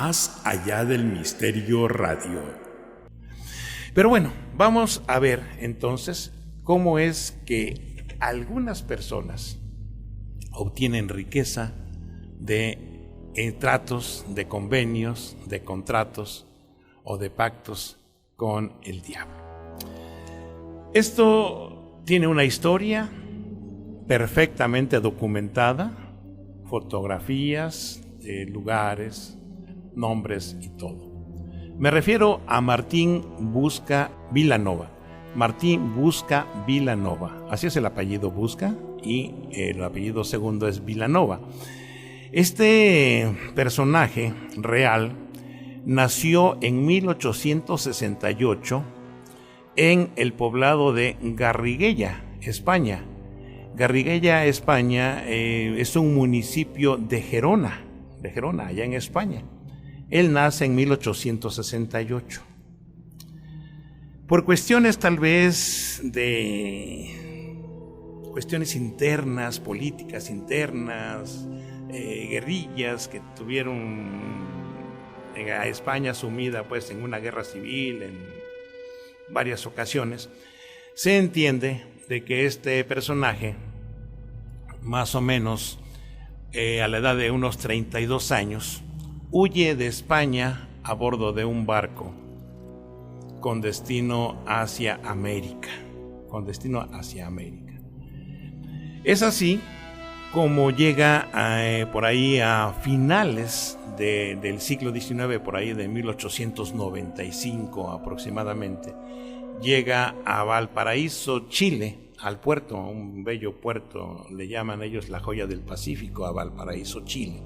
Más allá del misterio radio. Pero bueno, vamos a ver entonces cómo es que algunas personas obtienen riqueza de tratos, de convenios, de contratos o de pactos con el diablo. Esto tiene una historia perfectamente documentada, fotografías, lugares, nombres y todo. Me refiero a Martín Busca Vilanova. Martín Busca Vilanova. Así es el apellido Busca y el apellido segundo es Vilanova. Este personaje real nació en 1868 en el poblado de Garriguella, España. Garriguella, España, es un municipio de Gerona, allá en España. Él nace en 1868. Por cuestiones tal vez de cuestiones internas, políticas internas, guerrillas que tuvieron a España sumida pues en una guerra civil en varias ocasiones, se entiende de que este personaje, más o menos a la edad de unos 32 años, huye de España a bordo de un barco con destino hacia América. Es así como llega por ahí a finales del siglo XIX, por ahí de 1895 aproximadamente, llega a Valparaíso, Chile, al puerto, un bello puerto, le llaman ellos la joya del Pacífico, a Valparaíso, Chile.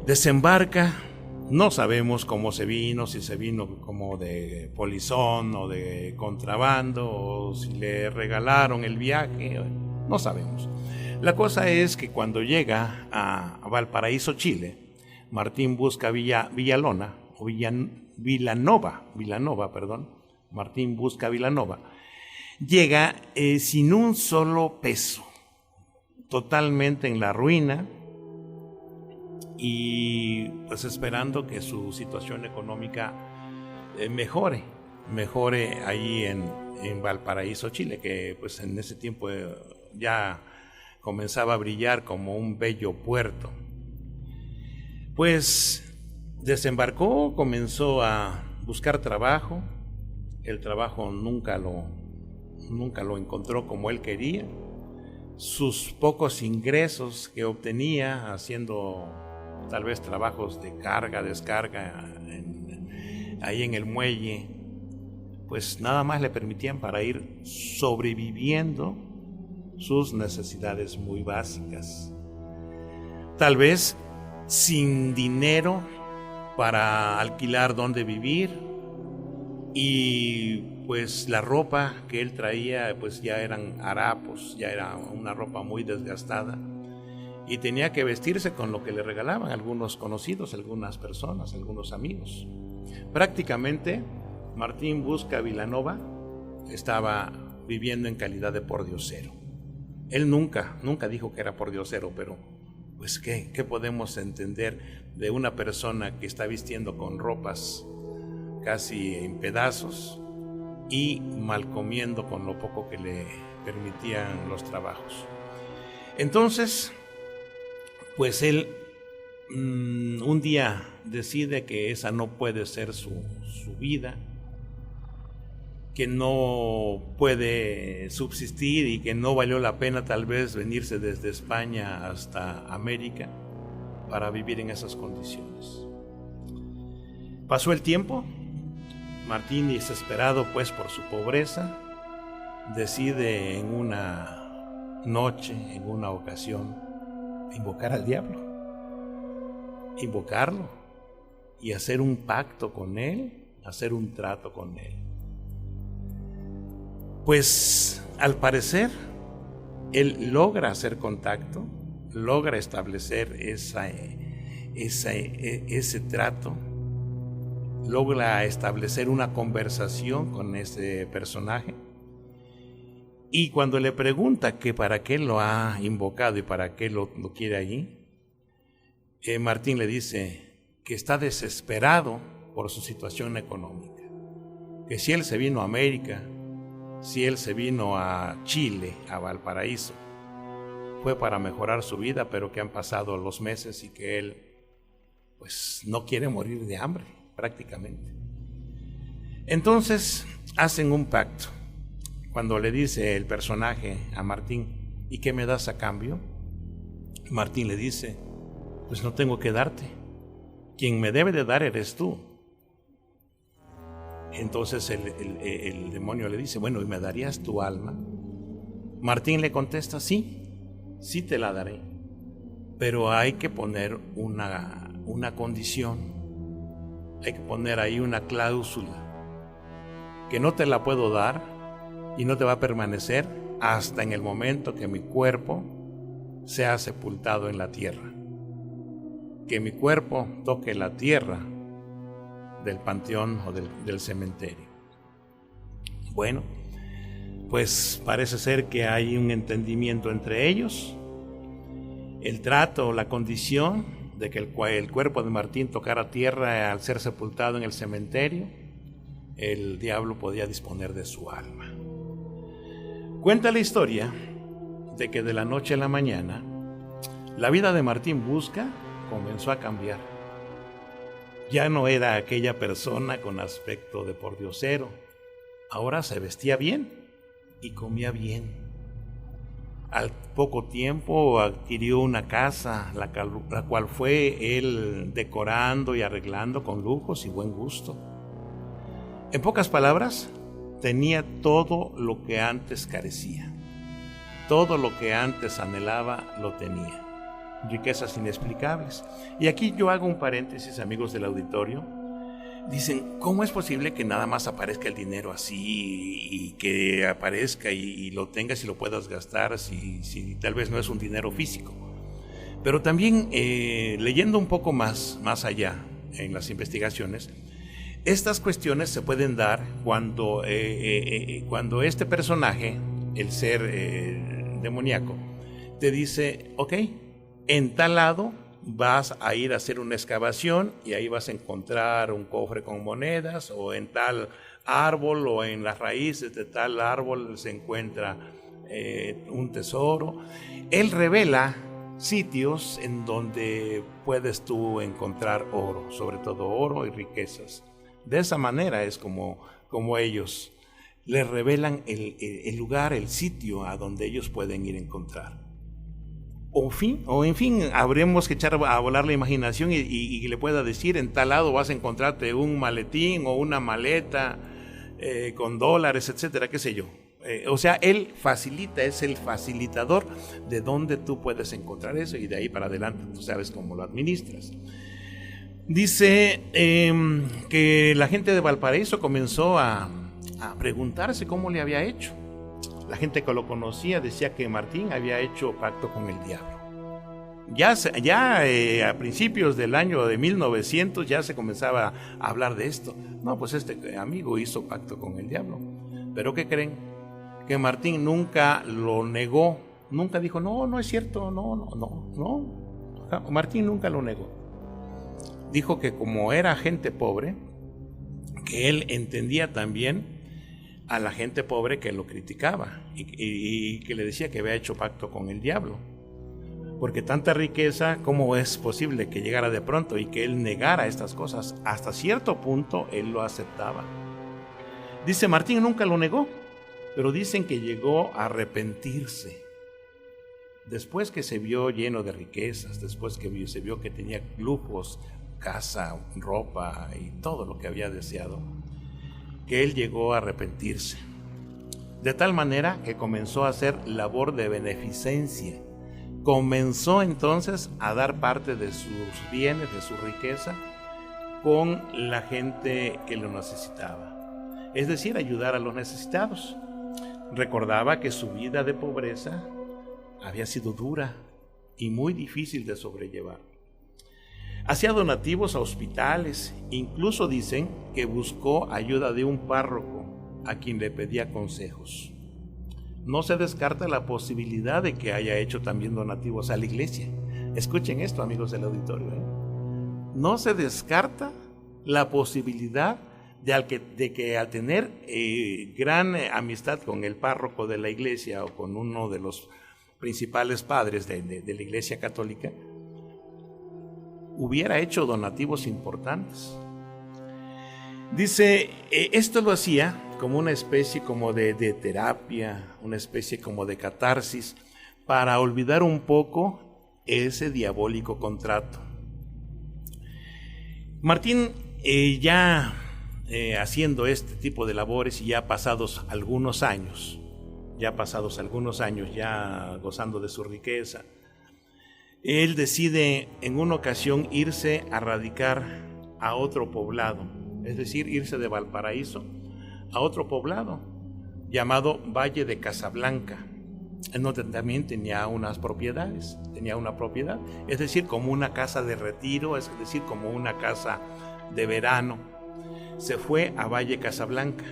Desembarca, no sabemos cómo se vino, si se vino como de polizón o de contrabando, o si le regalaron el viaje, no sabemos. La cosa es que cuando llega a Valparaíso, Chile, Martín Busca Vilanova, Martín Busca Vilanova, llega sin un solo peso, totalmente en la ruina y pues esperando que su situación económica mejore ahí en Valparaíso, Chile, que pues en ese tiempo ya comenzaba a brillar como un bello puerto. Pues desembarcó, comenzó a buscar trabajo. El trabajo nunca lo encontró como él quería. Sus pocos ingresos que obtenía haciendo tal vez trabajos de carga, descarga ahí en el muelle, pues nada más le permitían para ir sobreviviendo sus necesidades muy básicas. Tal vez sin dinero para alquilar donde vivir, y pues la ropa que él traía pues ya eran harapos, ya era una ropa muy desgastada y tenía que vestirse con lo que le regalaban algunos conocidos, algunas personas, algunos amigos. Prácticamente Martín Busca Vilanova estaba viviendo en calidad de pordiosero. Él nunca dijo que era pordiosero, pero pues ¿qué podemos entender de una persona que está vistiendo con ropas casi en pedazos y mal comiendo con lo poco que le permitían los trabajos? Entonces, pues él un día decide que esa no puede ser su vida, que no puede subsistir y que no valió la pena tal vez venirse desde España hasta América para vivir en esas condiciones. Pasó el tiempo. Martín, desesperado pues por su pobreza, decide en una noche, en una ocasión, invocar al diablo, invocarlo y hacer un pacto con él, hacer un trato con él. Pues al parecer él logra hacer contacto, logra establecer ese trato, logra establecer una conversación con ese personaje, y cuando le pregunta que para qué lo ha invocado y para qué lo quiere allí, Martín le dice que está desesperado por su situación económica, que si él se vino a América, si él se vino a Chile, a Valparaíso, fue para mejorar su vida, pero que han pasado los meses y que él pues no quiere morir de hambre prácticamente. Entonces hacen un pacto. Cuando le dice el personaje a Martín, ¿y qué me das a cambio? Martín le dice, pues no tengo que darte, quien me debe de dar eres tú. Entonces el demonio le dice, bueno, ¿y me darías tu alma? Martín le contesta, sí te la daré, pero hay que poner una condición, hay que poner ahí una cláusula, que no te la puedo dar y no te va a permanecer hasta en el momento que mi cuerpo sea sepultado en la tierra, que mi cuerpo toque la tierra del panteón o del cementerio. Bueno, pues parece ser que hay un entendimiento entre ellos. El trato, la condición de que el cuerpo de Martín tocara tierra al ser sepultado en el cementerio, el diablo podía disponer de su alma. Cuenta la historia de que de la noche a la mañana la vida de Martín Busca comenzó a cambiar. Ya no era aquella persona con aspecto de pordiosero, ahora se vestía bien y comía bien. Al poco tiempo adquirió una casa, la cual fue él decorando y arreglando con lujos y buen gusto. En pocas palabras, tenía todo lo que antes carecía, todo lo que antes anhelaba lo tenía. Riquezas inexplicables. Y aquí yo hago un paréntesis, amigos del auditorio. Dicen, ¿cómo es posible que nada más aparezca el dinero así y que aparezca y lo tengas y lo puedas gastar si tal vez no es un dinero físico? Pero también leyendo un poco más allá en las investigaciones, estas cuestiones se pueden dar cuando este personaje, el ser demoníaco, te dice, ok, en tal lado vas a ir a hacer una excavación y ahí vas a encontrar un cofre con monedas, o en tal árbol o en las raíces de tal árbol se encuentra un tesoro. Él revela sitios en donde puedes tú encontrar oro, sobre todo oro y riquezas. De esa manera es como ellos les revelan el lugar, el sitio a donde ellos pueden ir a encontrar. O en fin, habremos que echar a volar la imaginación y le pueda decir, en tal lado vas a encontrarte un maletín o una maleta con dólares, etcétera, qué sé yo. O sea, él facilita, es el facilitador de dónde tú puedes encontrar eso, y de ahí para adelante tú sabes cómo lo administras. Dice que la gente de Valparaíso comenzó a preguntarse cómo le había hecho. La gente que lo conocía decía que Martín había hecho pacto con el diablo. Ya a principios del año de 1900 ya se comenzaba a hablar de esto. No, pues este amigo hizo pacto con el diablo. ¿Pero qué creen? Que Martín nunca lo negó. Nunca dijo, no es cierto, no. Martín nunca lo negó. Dijo que como era gente pobre, que él entendía también a la gente pobre que lo criticaba y que le decía que había hecho pacto con el diablo, porque tanta riqueza, ¿cómo es posible que llegara de pronto y que él negara estas cosas? Hasta cierto punto él lo aceptaba. Dice, Martín nunca lo negó, pero dicen que llegó a arrepentirse después que se vio lleno de riquezas, después que se vio que tenía lujos, casa, ropa y todo lo que había deseado, que él llegó a arrepentirse, de tal manera que comenzó a hacer labor de beneficencia. Comenzó entonces a dar parte de sus bienes, de su riqueza, con la gente que lo necesitaba, es decir, ayudar a los necesitados. Recordaba que su vida de pobreza había sido dura y muy difícil de sobrellevar. Hacía donativos a hospitales, incluso dicen que buscó ayuda de un párroco a quien le pedía consejos. No se descarta la posibilidad de que haya hecho también donativos a la iglesia. Escuchen esto, amigos del auditorio, no se descarta la posibilidad de que al tener gran amistad con el párroco de la iglesia o con uno de los principales padres de la iglesia católica, hubiera hecho donativos importantes. Dice, esto lo hacía como una especie como de terapia, una especie como de catarsis, para olvidar un poco ese diabólico contrato. Martín ya haciendo este tipo de labores y ya pasados algunos años, ya gozando de su riqueza, él decide en una ocasión irse a radicar a otro poblado, es decir, irse de Valparaíso a otro poblado llamado Valle de Casablanca, en donde también tenía una propiedad, es decir, como una casa de retiro, es decir, como una casa de verano. Se fue a Valle Casablanca,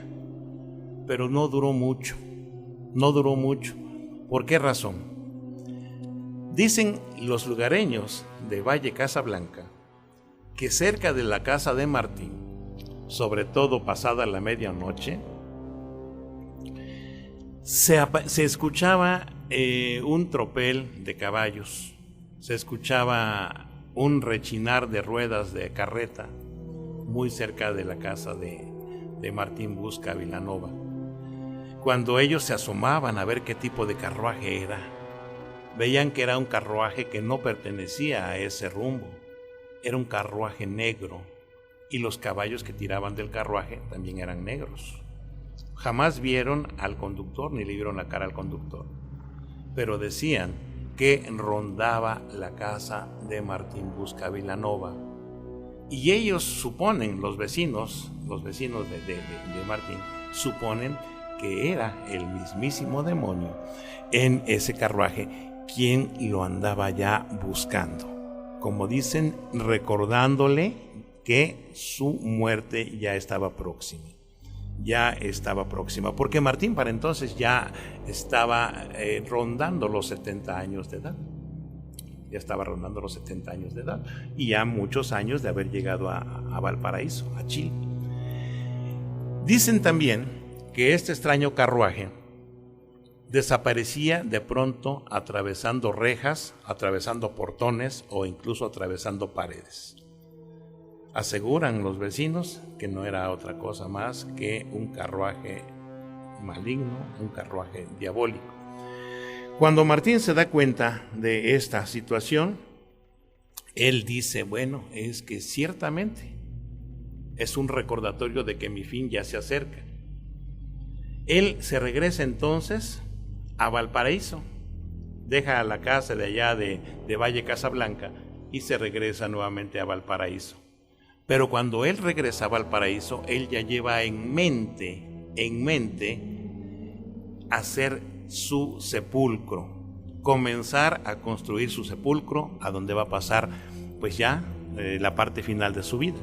pero no duró mucho. ¿Por qué razón? Dicen los lugareños de Valle Casablanca que cerca de la casa de Martín, sobre todo pasada la medianoche, se escuchaba un tropel de caballos, se escuchaba un rechinar de ruedas de carreta muy cerca de la casa de Martín Busca Vilanova. Cuando ellos se asomaban a ver qué tipo de carruaje era, veían que era un carruaje que no pertenecía a ese rumbo, era un carruaje negro, y los caballos que tiraban del carruaje también eran negros. Jamás vieron al conductor ni le vieron la cara al conductor, pero decían que rondaba la casa de Martín Busca Vilanova, y ellos suponen, los vecinos de Martín suponen que era el mismísimo demonio en ese carruaje quien lo andaba ya buscando, como dicen, recordándole que su muerte ya estaba próxima, porque Martín para entonces ya estaba rondando los 70 años de edad. Y ya muchos años de haber llegado a Valparaíso, a Chile. Dicen también que este extraño carruaje desaparecía de pronto atravesando rejas, atravesando portones o incluso atravesando paredes. Aseguran los vecinos que no era otra cosa más que un carruaje maligno, un carruaje diabólico. Cuando Martín se da cuenta de esta situación, él dice, bueno, es que ciertamente es un recordatorio de que mi fin ya se acerca. Él se regresa entonces a Valparaíso, deja la casa de allá de Valle Casablanca y se regresa nuevamente a Valparaíso. Pero cuando él regresa a Valparaíso, él ya lleva en mente hacer su sepulcro, comenzar a construir su sepulcro, a donde va a pasar pues ya la parte final de su vida.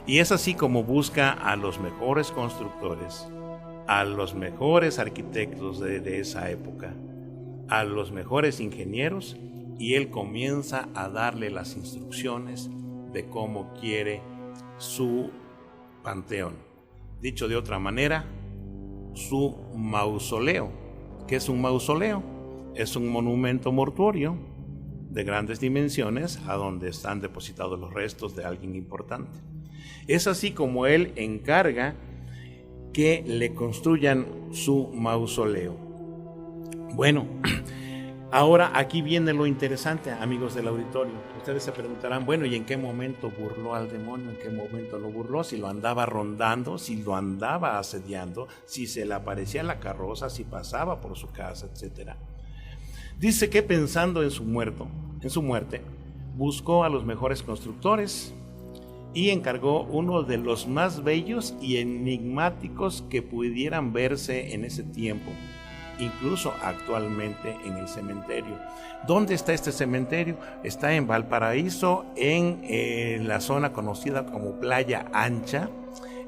Y es así como busca a los mejores constructores, a los mejores arquitectos de esa época, a los mejores ingenieros, y él comienza a darle las instrucciones de cómo quiere su panteón. Dicho de otra manera, su mausoleo. ¿Qué es un mausoleo? Es un monumento mortuorio de grandes dimensiones a donde están depositados los restos de alguien importante. Es así como él encarga que le construyan su mausoleo. Bueno, ahora aquí viene lo interesante, amigos del auditorio. Ustedes se preguntarán, bueno, ¿y en qué momento burló al demonio? ¿En qué momento lo burló? Si lo andaba rondando, si lo andaba asediando, si se le aparecía la carroza, si pasaba por su casa, etc. Dice que pensando en su muerte, buscó a los mejores constructores y encargó uno de los más bellos y enigmáticos que pudieran verse en ese tiempo, incluso actualmente en el cementerio. ¿Dónde está este cementerio? Está en Valparaíso, en la zona conocida como Playa Ancha,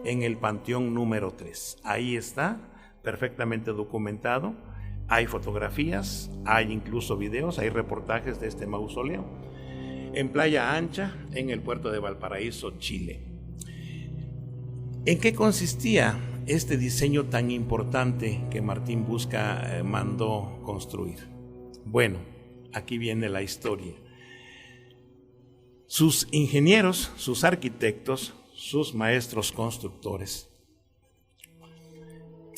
en el Panteón número 3. Ahí está, perfectamente documentado. Hay fotografías, hay incluso videos, hay reportajes de este mausoleo. en Playa Ancha, en el puerto de Valparaíso, Chile. ¿En qué consistía este diseño tan importante que Martín Busca mandó construir? Bueno, aquí viene la historia. Sus ingenieros, sus arquitectos, sus maestros constructores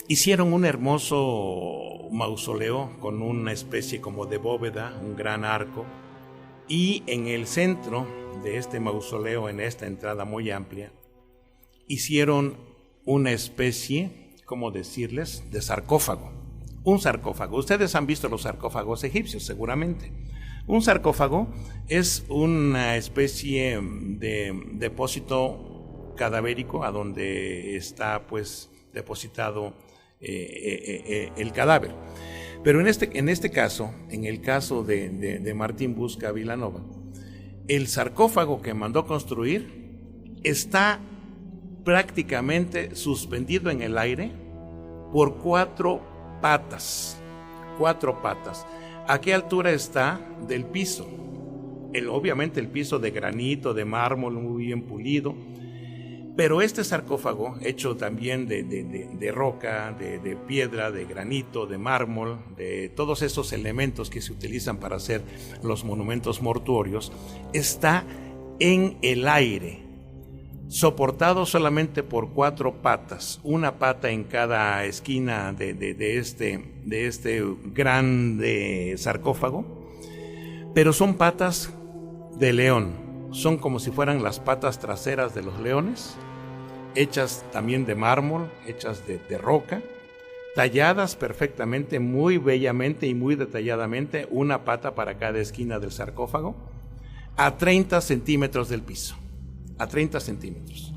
hicieron un hermoso mausoleo con una especie como de bóveda, un gran arco, y en el centro de este mausoleo, en esta entrada muy amplia, hicieron una especie, ¿cómo decirles?, de sarcófago. Un sarcófago. Ustedes han visto los sarcófagos egipcios, seguramente. Un sarcófago es una especie de depósito cadavérico a donde está pues depositado el cadáver. Pero en este caso, en el caso de Martín Busca Vilanova, el sarcófago que mandó construir está prácticamente suspendido en el aire por cuatro patas. ¿A qué altura está del piso? Obviamente el piso de granito, de mármol, muy bien pulido. Pero este sarcófago, hecho también de roca, de piedra, de granito, de mármol, de todos esos elementos que se utilizan para hacer los monumentos mortuorios, está en el aire, soportado solamente por cuatro patas, una pata en cada esquina de este grande sarcófago, pero son patas de león, son como si fueran las patas traseras de los leones, hechas también de mármol, hechas de roca, talladas perfectamente, muy bellamente y muy detalladamente, una pata para cada esquina del sarcófago, a 30 centímetros del piso. A 30 centímetros.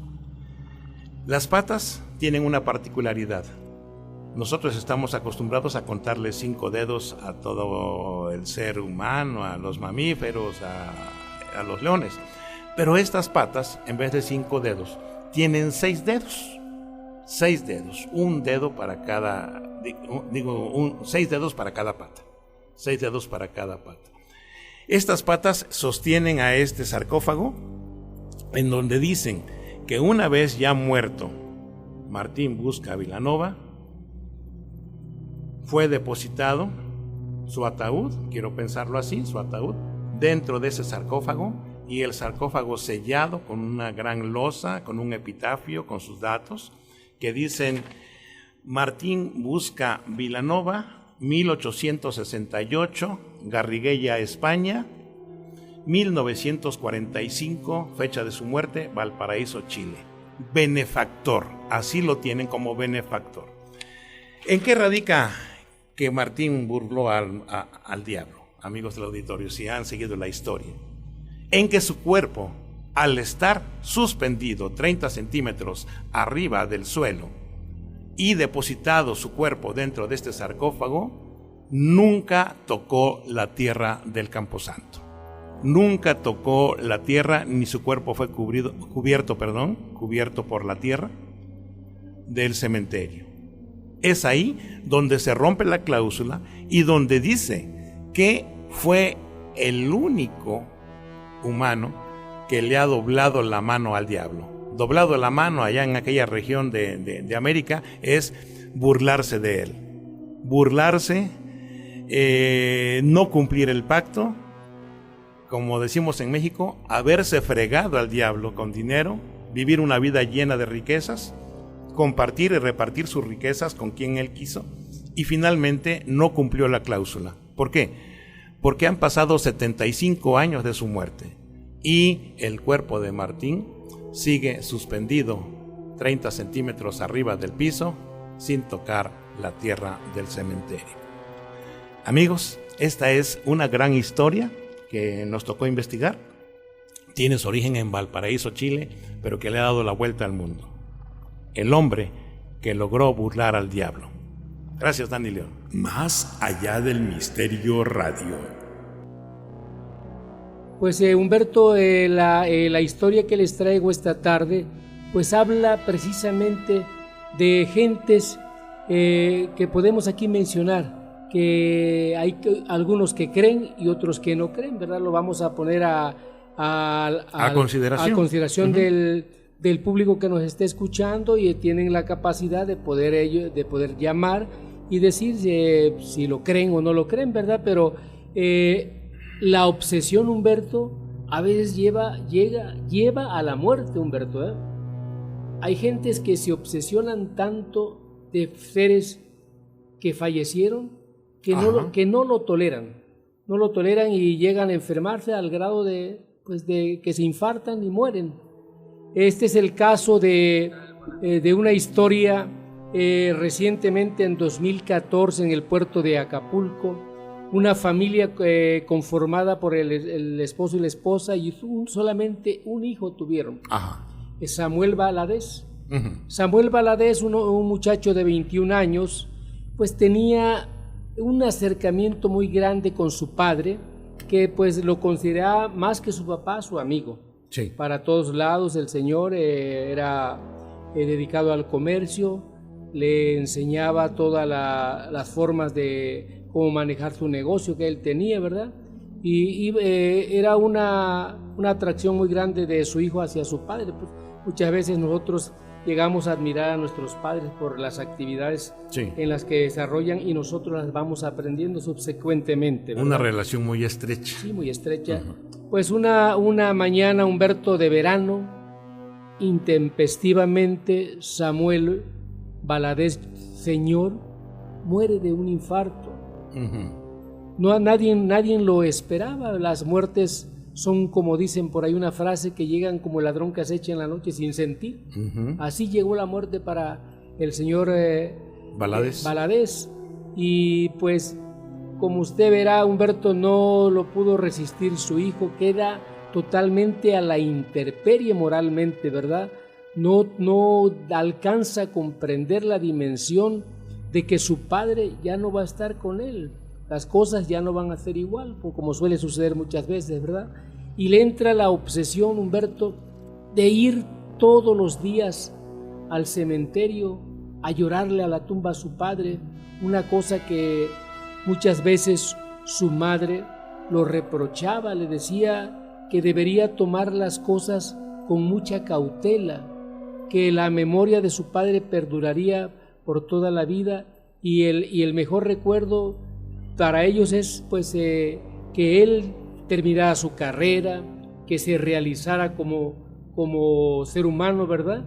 Las patas tienen una particularidad. Nosotros estamos acostumbrados a contarle 5 dedos a todo el ser humano, a los mamíferos, a los leones. Pero estas patas, en vez de 5 dedos, tienen 6 dedos. 6 dedos. Un dedo para cada, 6 dedos para cada pata. 6 dedos para cada pata. Estas patas sostienen a este sarcófago, en donde dicen que una vez ya muerto Martín Busca Vilanova, fue depositado su ataúd, quiero pensarlo así, su ataúd, dentro de ese sarcófago, y el sarcófago sellado con una gran losa, con un epitafio, con sus datos, que dicen: Martín Busca Vilanova, 1868, Garriguella, España, 1945, fecha de su muerte, Valparaíso, Chile. Benefactor, así lo tienen como benefactor. ¿En qué radica que Martín burló al diablo? Amigos del auditorio, si han seguido la historia. En que su cuerpo, al estar suspendido 30 centímetros arriba del suelo y depositado su cuerpo dentro de este sarcófago, nunca tocó la tierra del Camposanto. Nunca tocó la tierra, ni su cuerpo fue cubierto por la tierra del cementerio. Es ahí donde se rompe la cláusula y donde dice que fue el único humano que le ha doblado la mano al diablo. Doblado la mano allá en aquella región de América es burlarse de él. Burlarse, no cumplir el pacto, como decimos en México, haberse fregado al diablo con dinero, vivir una vida llena de riquezas, compartir y repartir sus riquezas con quien él quiso, y finalmente no cumplió la cláusula. ¿Por qué? Porque han pasado 75 años de su muerte y el cuerpo de Martín sigue suspendido 30 centímetros arriba del piso sin tocar la tierra del cementerio. Amigos, esta es una gran historia que nos tocó investigar. Tiene su origen en Valparaíso, Chile, pero que le ha dado la vuelta al mundo. El hombre que logró burlar al diablo. Gracias, Dani León. Más allá del misterio radio. Pues Humberto, la historia que les traigo esta tarde, pues habla precisamente de gentes que podemos aquí mencionar, que hay algunos que creen y otros que no creen, ¿verdad? Lo vamos a poner a a consideración del público que nos esté escuchando, y tienen la capacidad de poder llamar y decir si lo creen o no lo creen, ¿verdad? Pero la obsesión, Humberto, a veces lleva a la muerte, Humberto, ¿eh? Hay gentes que se obsesionan tanto de seres que fallecieron que no lo toleran y llegan a enfermarse al grado de que se infartan y mueren. Este es el caso de una historia recientemente en 2014 en el puerto de Acapulco, una familia conformada por el esposo y la esposa, y solamente un hijo tuvieron. Ajá. Samuel Valadez. Uh-huh. Samuel Valadez, un muchacho de 21 años, pues tenía un acercamiento muy grande con su padre, que pues lo consideraba más que su papá, su amigo. Sí. Para todos lados. El señor era dedicado al comercio, le enseñaba todas las formas de cómo manejar su negocio que él tenía, ¿verdad? Y era una atracción muy grande de su hijo hacia su padre. Pues, muchas veces nosotros llegamos a admirar a nuestros padres por las actividades en las que desarrollan, y nosotros las vamos aprendiendo subsecuentemente, ¿verdad? Una relación muy estrecha. Sí, muy estrecha. Uh-huh. Pues una mañana, Humberto, de verano, intempestivamente, Samuel Valadez, señor, muere de un infarto. Uh-huh. Nadie lo esperaba. Las muertes son, como dicen por ahí una frase, que llegan como el ladrón que acecha en la noche sin sentir. Uh-huh. Así llegó la muerte para el señor Valadez. Y pues, como usted verá, Humberto, no lo pudo resistir su hijo, queda totalmente a la intemperie moralmente, ¿verdad? No alcanza a comprender la dimensión de que su padre ya no va a estar con él. Las cosas ya no van a ser igual, como suele suceder muchas veces, ¿verdad? Y le entra la obsesión, Humberto, de ir todos los días al cementerio a llorarle a la tumba a su padre, una cosa que muchas veces su madre lo reprochaba, le decía que debería tomar las cosas con mucha cautela, que la memoria de su padre perduraría por toda la vida, y el mejor recuerdo para ellos es pues que él terminara su carrera, que se realizara como ser humano, ¿verdad?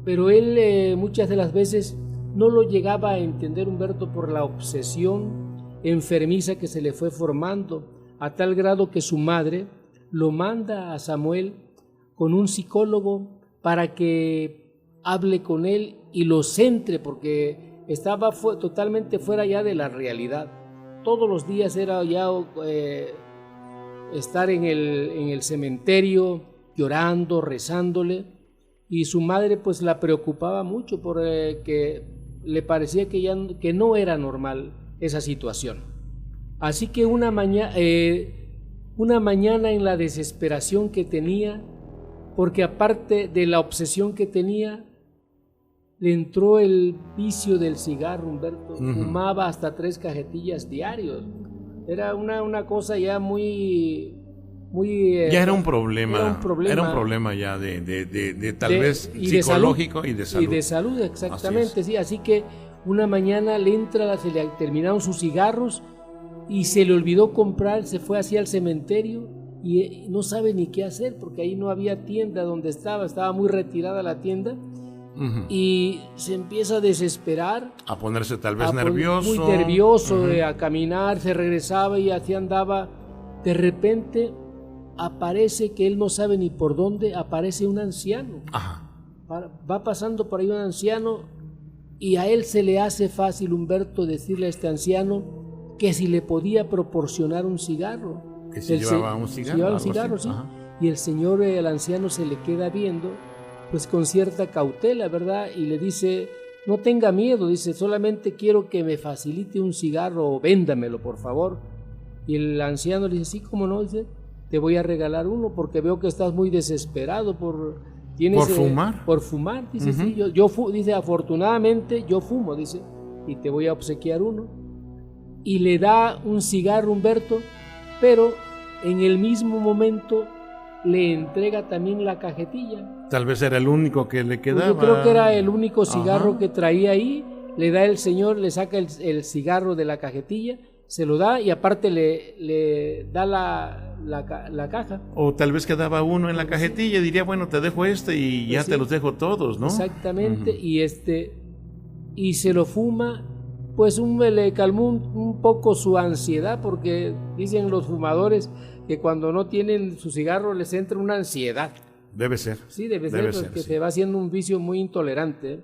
Pero él muchas de las veces no lo llegaba a entender, Humberto, por la obsesión enfermiza que se le fue formando, a tal grado que su madre lo manda a Samuel con un psicólogo para que hable con él y lo centre, porque estaba totalmente fuera ya de la realidad. Todos los días era ya estar en el cementerio llorando, rezándole, y su madre pues la preocupaba mucho porque le parecía que no era normal esa situación. Así que una mañana en la desesperación que tenía, porque aparte de la obsesión que tenía, le entró el vicio del cigarro, Humberto. Uh-huh. Fumaba hasta 3 cajetillas diarios. Era una cosa ya muy ya era un problema. Era un problema ya tal vez psicológico y de salud. Y de salud, exactamente, sí. Así que una mañana se le terminaron sus cigarros y se le olvidó comprar, se fue hacia el cementerio y no sabe ni qué hacer, porque ahí no había tienda donde estaba muy retirada la tienda. Uh-huh. Y se empieza a desesperar, a ponerse tal vez nervioso, muy nervioso, uh-huh. A caminar, se regresaba y así andaba. De repente aparece, que él no sabe ni por dónde, aparece un anciano. Ajá. Va pasando por ahí un anciano, y a él se le hace fácil, Humberto, decirle a este anciano que si le podía proporcionar un cigarro. Que si llevaba un cigarro. Llevaba un cigarro, sí. Ajá. Y el anciano se le queda viendo, pues con cierta cautela, ¿verdad? Y le dice, no tenga miedo, dice, solamente quiero que me facilite un cigarro o véndamelo, por favor. Y el anciano le dice, sí, ¿cómo no? Dice, te voy a regalar uno porque veo que estás muy desesperado por fumar. Por fumar, dice, uh-huh. sí, dice, afortunadamente yo fumo, dice, y te voy a obsequiar uno. Y le da un cigarro, Humberto, pero en el mismo momento le entrega también la cajetilla. Tal vez era el único que le quedaba. Yo creo que era el único cigarro Ajá. que traía ahí. Le da el señor, le saca el cigarro de la cajetilla, se lo da y aparte le da la caja. O tal vez quedaba uno en la cajetilla y diría, bueno, te dejo este y ya sí. te los dejo todos, ¿no? Exactamente, y se lo fuma, pues le calmó un poco su ansiedad, porque dicen los fumadores que cuando no tienen su cigarro les entra una ansiedad. Debe ser. Sí, debe ser, porque sí. se va haciendo un vicio muy intolerante.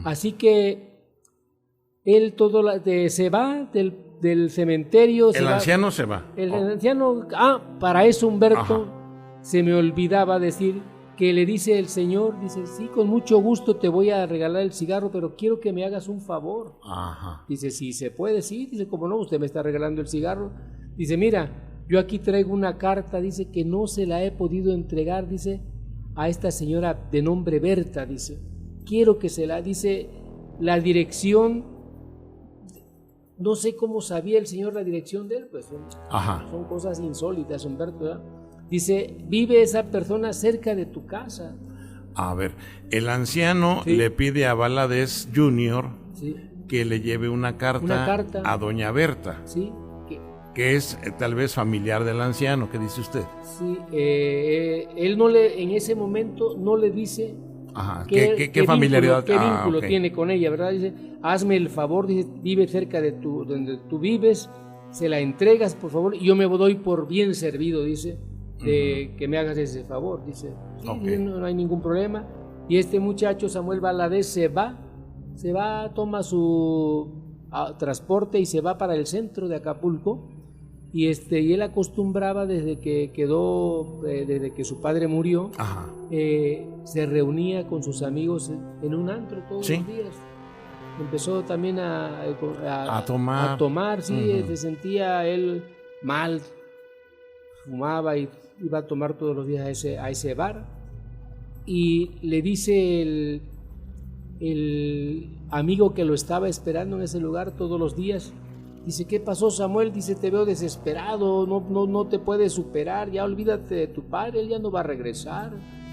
Así que él se va del cementerio. El anciano se va. El anciano, para eso Humberto, Ajá. se me olvidaba decir que le dice el señor, dice, sí, con mucho gusto te voy a regalar el cigarro, pero quiero que me hagas un favor. Ajá. Dice, si se puede, sí. Dice, ¿cómo no? Usted me está regalando el cigarro. Dice, mira, yo aquí traigo una carta, dice, que no se la he podido entregar, dice, a esta señora de nombre Berta, dice. Quiero que dice, la dirección, no sé cómo sabía el señor la dirección de él, pues son cosas insólitas, Humberto, ¿verdad? Dice, vive esa persona cerca de tu casa. A ver, el anciano Sí. le pide a Valadez Jr. Sí, que le lleve una carta a doña Berta, sí, que es tal vez familiar del anciano. ¿Qué dice usted? sí. Él en ese momento no le dice Ajá. ¿Qué familiaridad? ¿Qué vínculo Ok. tiene con ella, verdad? Dice, hazme el favor, dice, vive cerca de donde tú vives, se la entregas, por favor, y yo me doy por bien servido, dice, de que me hagas ese favor, dice. Sí, Ok. dice, no hay ningún problema. Y este muchacho, Samuel Valadez, se va, toma su transporte y se va para el centro de Acapulco. Y él acostumbraba desde que su padre murió, Ajá. se reunía con sus amigos en un antro todos Sí. los días. Empezó también a tomar. sí, Ujú. se sentía él mal, fumaba y iba a tomar todos los días a ese bar. Y le dice el amigo que lo estaba esperando en ese lugar todos los días, dice, ¿qué pasó, Samuel? Dice, te veo desesperado, no te puedes superar, ya olvídate de tu padre, él ya no va a regresar.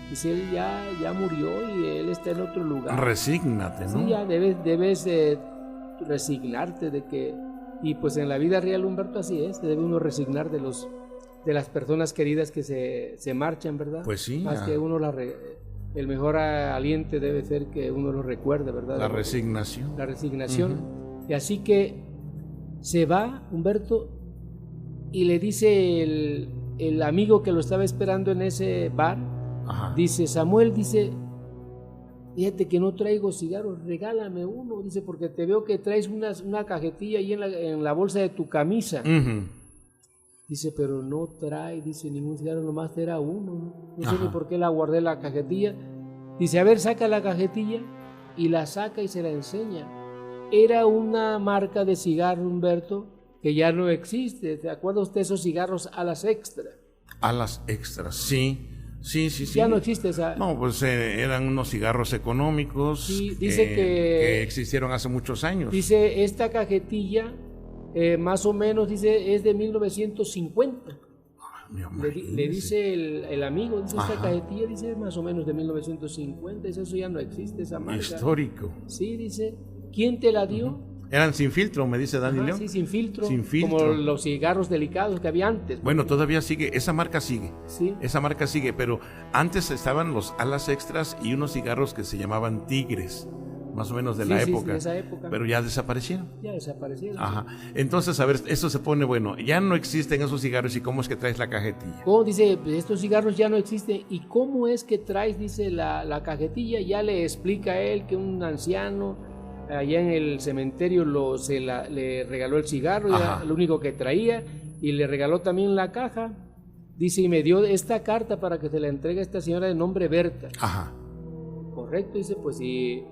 Dice, él ya murió y él está en otro lugar. Resígnate, ¿no? Sí, ya debes resignarte de que... Y pues en la vida real, Humberto, así es, debe uno resignar de las personas queridas que se marchan, ¿verdad? Pues sí. Más que uno el mejor aliente debe ser que uno lo recuerde, ¿verdad? La resignación. La resignación. Y así que se va Humberto y le dice el amigo que lo estaba esperando en ese bar, Ajá. dice, Samuel, dice, fíjate que no traigo cigarros, regálame uno, dice, porque te veo que traes una cajetilla ahí en la bolsa de tu camisa. Ujú. Dice, pero no trae, dice, ningún cigarro, nomás era uno, no sé ni Ajá. por qué la guardé la cajetilla. Dice, a ver, saca la cajetilla, y la saca y se la enseña. Era una marca de cigarro, Humberto, que ya no existe. ¿Te acuerda usted esos cigarros a las extra? A las extras, sí. Sí. Ya no existe esa. No, pues eran unos cigarros económicos. Sí, dice que existieron hace muchos años. Dice, esta cajetilla, más o menos, dice, es de 1950. Le dice el amigo, dice, esta cajetilla, dice, más o menos de 1950. Dice, eso ya no existe, esa marca. Histórico. Sí, dice, ¿quién te la dio? Eran sin filtro, me dice Dani Ajá, León. sí, sin filtro. Sin filtro. Como los cigarros delicados que había antes. Bueno, todavía sigue, esa marca sigue. Sí. Esa marca sigue, pero antes estaban los alas extras y unos cigarros que se llamaban tigres, más o menos de la época. de esa época. Pero ya desaparecieron. Ya desaparecieron. Ajá. Entonces, a ver, esto se pone bueno. Ya no existen esos cigarros y cómo es que traes la cajetilla. ¿Cómo? Dice, estos cigarros ya no existen. ¿Y cómo es que traes, dice, la cajetilla? Ya le explica a él que un anciano allá en el cementerio le regaló el cigarro, era lo único que traía, y le regaló también la caja. Dice, y me dio esta carta para que se la entregue a esta señora de nombre Berta. Ajá. Correcto, dice, pues si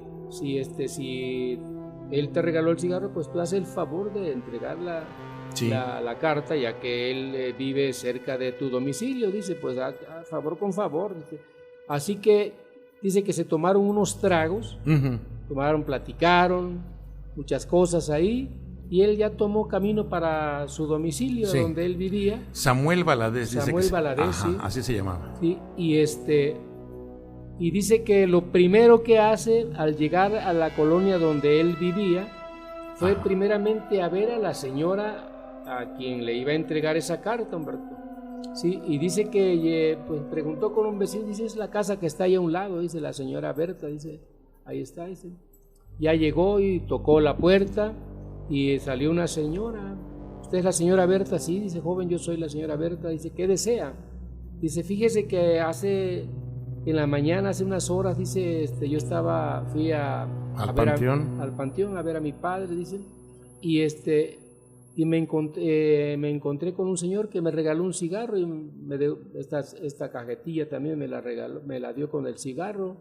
él te regaló el cigarro, pues tú haces el favor de entregar la carta, ya que él vive cerca de tu domicilio, dice, pues a favor con favor. Dice. Así que dice que se tomaron unos tragos, Uh-huh. platicaron muchas cosas ahí, y él ya tomó camino para su domicilio, Sí. donde él vivía. Samuel Valadez. Dice Samuel que Valadez, ajá, sí. así se llamaba. Sí, y dice que lo primero que hace al llegar a la colonia donde él vivía fue Ajá. primeramente a ver a la señora a quien le iba a entregar esa carta, Humberto. Sí, y dice que pues preguntó con un vecino, dice, es la casa que está ahí a un lado, dice la señora Berta, dice, ahí está, dice. Ya llegó y tocó la puerta y salió una señora. ¿Usted es la señora Berta? Sí, dice, joven, yo soy la señora Berta. Dice, ¿qué desea? Dice, fíjese que en la mañana, hace unas horas, dice, fui Al panteón. al panteón a ver a mi padre, dice, y me encontré con un señor que me regaló un cigarro y me dio esta cajetilla también, me la dio con el cigarro.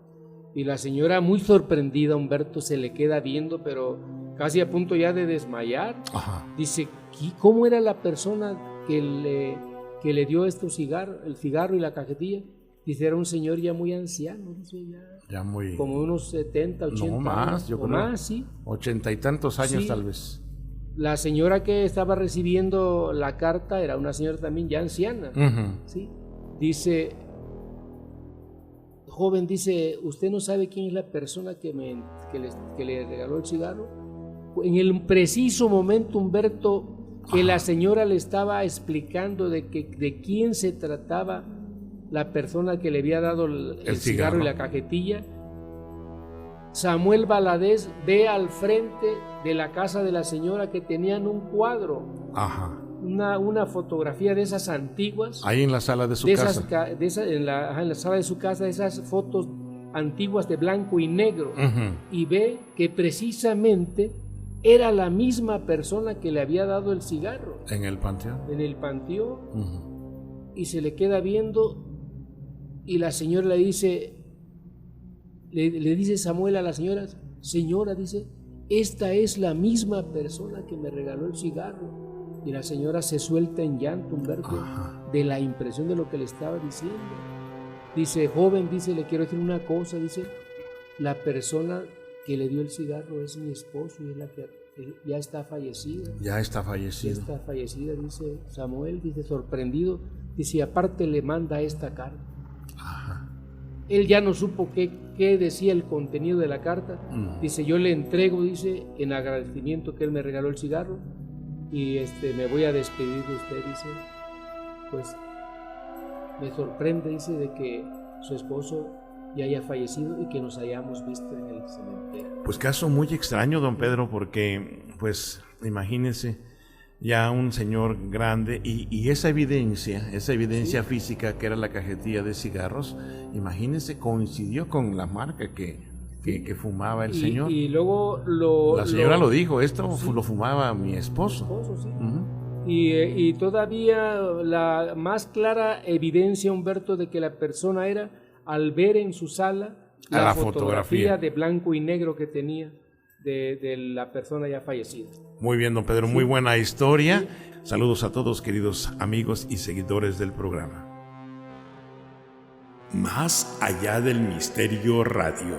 Y la señora, muy sorprendida, Humberto, se le queda viendo, pero casi a punto ya de desmayar. Ajá. Dice, ¿cómo era la persona que le dio el cigarro y la cajetilla? Dice, era un señor ya muy anciano, dice, Ya muy... como unos 70, 80 No más, años, yo o creo. más, sí. 80 y tantos años Sí. tal vez. La señora que estaba recibiendo la carta era una señora también ya anciana. Ujú. ¿Sí? Dice, joven, dice, ¿usted no sabe quién es la persona que le regaló el cigarro? En el preciso momento, Humberto, que la señora le estaba explicando de quién se trataba la persona que le había dado el cigarro y la cajetilla, Samuel Valadez ve al frente de la casa de la señora que tenían un cuadro, Ajá. una fotografía de esas antiguas, Ahí en la sala de su casa. en la sala de su casa, esas fotos antiguas de blanco y negro, Ujú. y ve que precisamente era la misma persona que le había dado el cigarro En el panteón. en el panteón. Ujú. Y se le queda viendo y la señora le dice Samuel a la señora, dice, esta es la misma persona que me regaló el cigarro. Y la señora se suelta en llanto, Humberto, Ajá. de la impresión de lo que le estaba diciendo. Dice, joven, dice, le quiero decir una cosa, dice, la persona que le dio el cigarro es mi esposo y es la que ya está fallecida. Ya está Ya fallecido. está fallecida, dice Samuel, dice, sorprendido, dice, y aparte le manda esta carta. Ajá. Él ya no supo qué decía el contenido de la carta. Dice, yo le entrego, dice, en agradecimiento que él me regaló el cigarro y me voy a despedir de usted, dice. Pues me sorprende, dice, de que su esposo ya haya fallecido y que nos hayamos visto en el cementerio. Pues caso muy extraño, don Pedro, porque, pues, imagínese ya un señor grande y esa evidencia Sí. física que era la cajetilla de cigarros, imagínese, coincidió con la marca que fumaba el señor. Y luego La señora lo dijo, esto Sí. lo fumaba mi esposo. esposo, sí. Ujú. Y todavía la más clara evidencia, Humberto, de que la persona era al ver en su sala A la fotografía de blanco y negro que tenía de la persona ya fallecida. Muy bien, don Pedro, muy buena historia. Saludos a todos, queridos amigos y seguidores del programa. Más allá del misterio radio.